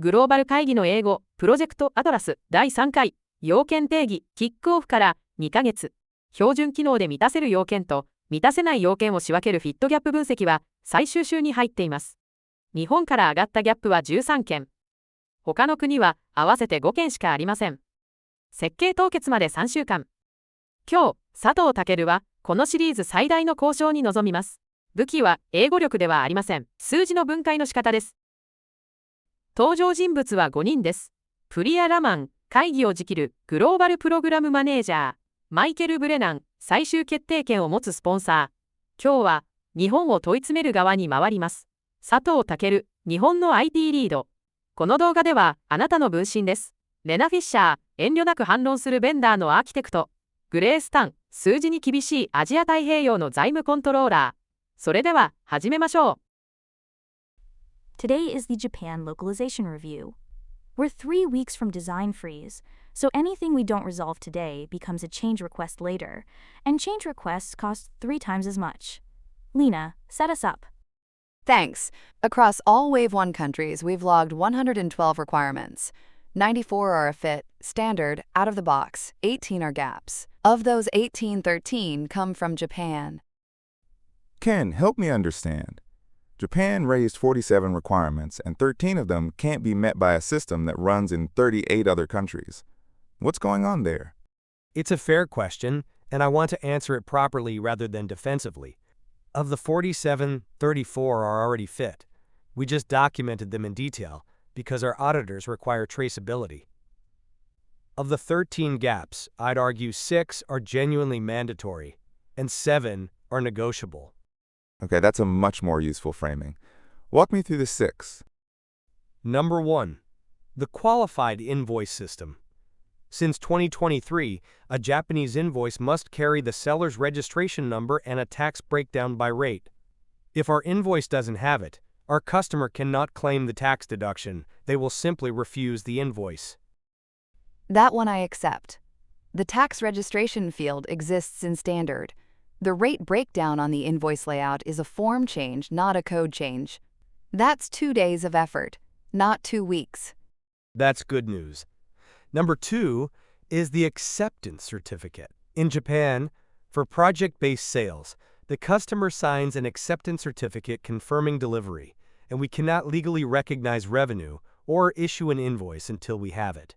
グローバル会議の英語、プロジェクトアトラス第3回、要件定義、キックオフから2ヶ月。標準機能で満たせる要件と満たせない要件を仕分けるフィットギャップ分析は最終週に入っています。日本から上がったギャップは13件。他の国は合わせて5件しかありません。設計凍結まで3週間。今日、佐藤健はこのシリーズ最大の交渉に臨みます。武器は英語力ではありません。数字の分解の仕方です。登場人物は5人です。プリア・ラマン、会議を仕切るグローバルプログラムマネージャー。マイケル・ブレナン、最終決定権を持つスポンサー。今日は日本を問い詰める側に回ります。佐藤健、日本の IT リード。この動画ではあなたの分身です。レナ・フィッシャー、遠慮なく反論するベンダーのアーキテクト。グレースタン、数字に厳しいアジア太平洋の財務コントローラー。それでは始めましょう。Today is the Japan localization review. We're 3 weeks from design freeze, so anything we don't resolve today becomes a change request later, and change requests cost 3 times as much. Lena, set us up. Thanks. Across all Wave 1 countries, we've logged 112 requirements. 94 are a fit, standard, out of the box, 18 are gaps. Of those 18, 13 come from Japan. Ken, help me understand. Japan raised 47 requirements, and 13 of them can't be met by a system that runs in 38 other countries. What's going on there? It's a fair question, and I want to answer it properly rather than defensively. Of the 47, 34 are already fit. We just documented them in detail because our auditors require traceability. Of the 13 gaps, I'd argue 6 are genuinely mandatory, and 7 are negotiable. Okay, that's a much more useful framing. Walk me through the 6. Number 1. The qualified invoice system. Since 2023, a Japanese invoice must carry the seller's registration number and a tax breakdown by rate. If our invoice doesn't have it, our customer cannot claim the tax deduction. They will simply refuse the invoice. That one I accept. The tax registration field exists in standard. The rate breakdown on the invoice layout is a form change, not a code change. That's 2 days of effort, not 2 weeks. That's good news. Number 2 is the acceptance certificate. In Japan, for project-based sales, the customer signs an acceptance certificate confirming delivery, and we cannot legally recognize revenue or issue an invoice until we have it.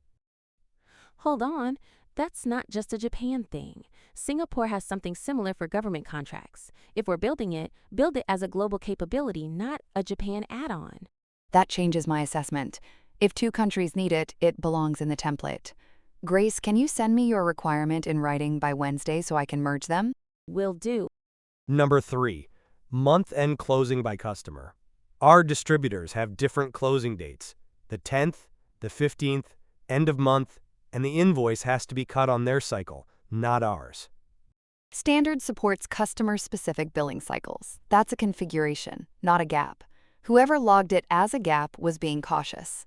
Hold on, that's not just a Japan thing. Singapore has something similar for government contracts. If we're building it, build it as a global capability, not a Japan add-on. That changes my assessment. If 2 countries need it, it belongs in the template. Grace, can you send me your requirement in writing by Wednesday so I can merge them? Will do. Number 3, month-end closing by customer. Our distributors have different closing dates, the 10th, the 15th, end of month, and the invoice has to be cut on their cycle, not ours. Standard supports customer-specific billing cycles. That's a configuration, not a gap. Whoever logged it as a gap was being cautious.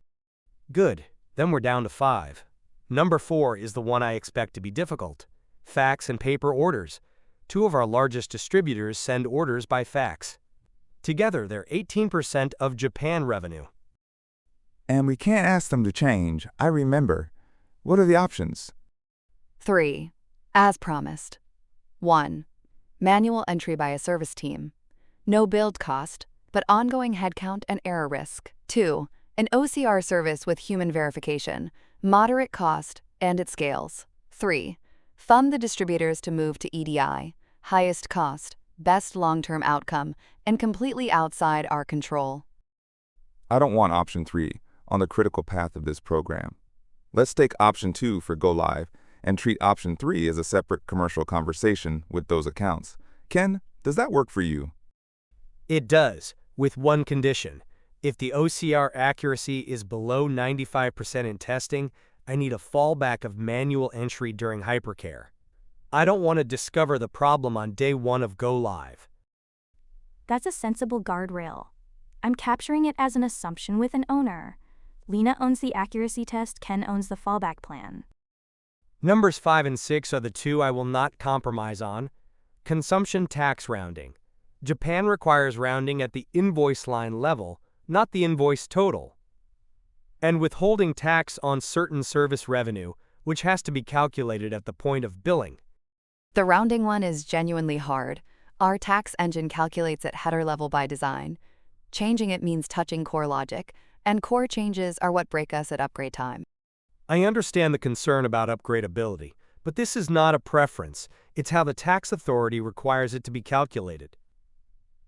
Good. Then we're down to 5. Number 4 is the one I expect to be difficult. Fax and paper orders. 2 of our largest distributors send orders by fax. Together, they're 18% of Japan revenue. And we can't ask them to change. I remember. What are the options? 3. As promised. 1. Manual entry by a service team. No build cost, but ongoing headcount and error risk. 2. An OCR service with human verification, moderate cost, and it scales. 3. Fund the distributors to move to EDI, highest cost, best long-term outcome, and completely outside our control. I don't want option 3 on the critical path of this program. Let's take option 2 for go live and treat option 3 as a separate commercial conversation with those accounts. Ken, does that work for you? It does, with one condition. If the OCR accuracy is below 95% in testing, I need a fallback of manual entry during hypercare. I don't want to discover the problem on day 1 of go live. That's a sensible guardrail. I'm capturing it as an assumption with an owner. Lena owns the accuracy test, Ken owns the fallback plan. Numbers 5 and 6 are the 2 I will not compromise on. Consumption tax rounding. Japan requires rounding at the invoice line level, not the invoice total. and withholding tax on certain service revenue, which has to be calculated at the point of billing. The rounding one is genuinely hard. Our tax engine calculates at header level by design. Changing it means touching core logic, and core changes are what break us at upgrade time. I understand the concern about upgradability, but this is not a preference. It's how the tax authority requires it to be calculated.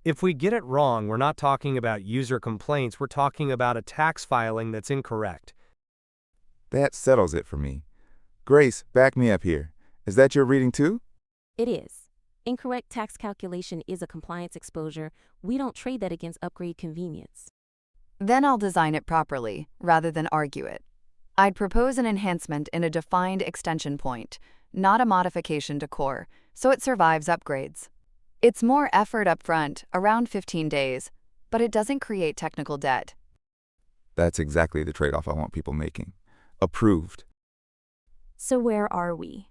If we get it wrong, we're not talking about user complaints, we're talking about a tax filing that's incorrect. That settles it for me. Grace, back me up here. Is that your reading too? It is. Incorrect tax calculation is a compliance exposure. We don't trade that against upgrade convenience. Then I'll design it properly, rather than argue it. I'd propose an enhancement in a defined extension point, not a modification to core, so it survives upgrades. It's more effort up front, around 15 days, but it doesn't create technical debt. That's exactly the trade-off I want people making. Approved. So where are we?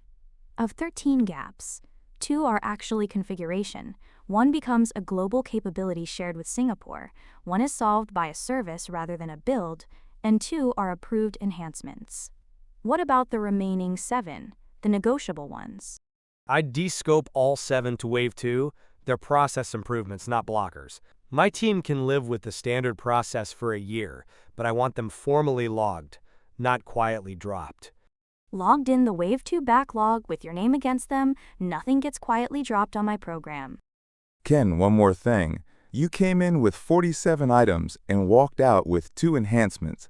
Of 13 gaps, 2 are actually configuration. 1 becomes a global capability shared with Singapore. 1 is solved by a service rather than a build, and 2 are approved enhancements. What about the remaining 7, the negotiable ones? I'd de-scope all 7 to Wave 2. They're process improvements, not blockers. My team can live with the standard process for a year, but I want them formally logged, not quietly dropped. Logged in the Wave 2 backlog with your name against them, nothing gets quietly dropped on my program. Ken, one more thing. You came in with 47 items and walked out with 2 enhancements.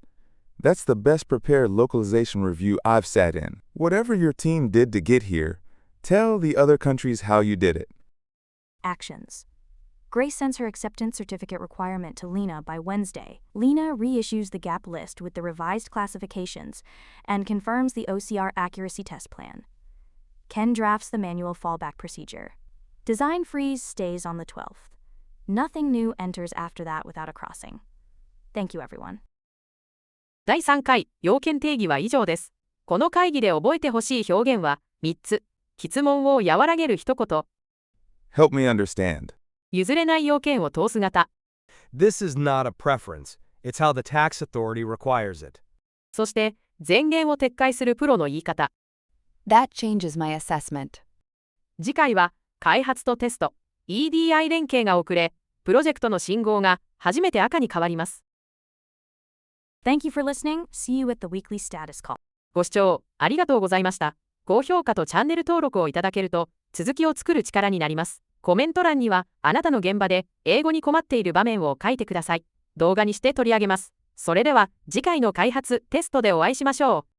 That's the best prepared localization review I've sat in. Whatever your team did to get here, tell the other countries how you did it. Actions. Grace sends her acceptance certificate requirement to Lena by Wednesday. Lena reissues the gap list with the revised classifications and confirms the OCR accuracy test plan. Ken drafts the manual fallback procedure. Design freeze stays on the 12th. Nothing new enters after that without a crossing. Thank you, everyone. 第3回要件定義は以上です。この会議で覚えてほしい表現は3つ。質問を和らげる一言。Help me understand. 譲れない要件を通す型。This is not a preference. It's how the tax authority requires it. そして前言を撤回するプロの言い方。That changes my assessment. 次回は開発とテスト、EDI 連携が遅れ、プロジェクトの信号が初めて赤に変わります。Thank you for listening. See you at the weekly status call. ご視聴ありがとうございました。高評価とチャンネル登録をいただけると、続きを作る力になります。コメント欄には、あなたの現場で英語に困っている場面を書いてください。動画にして取り上げます。それでは、次回の開発テストでお会いしましょう。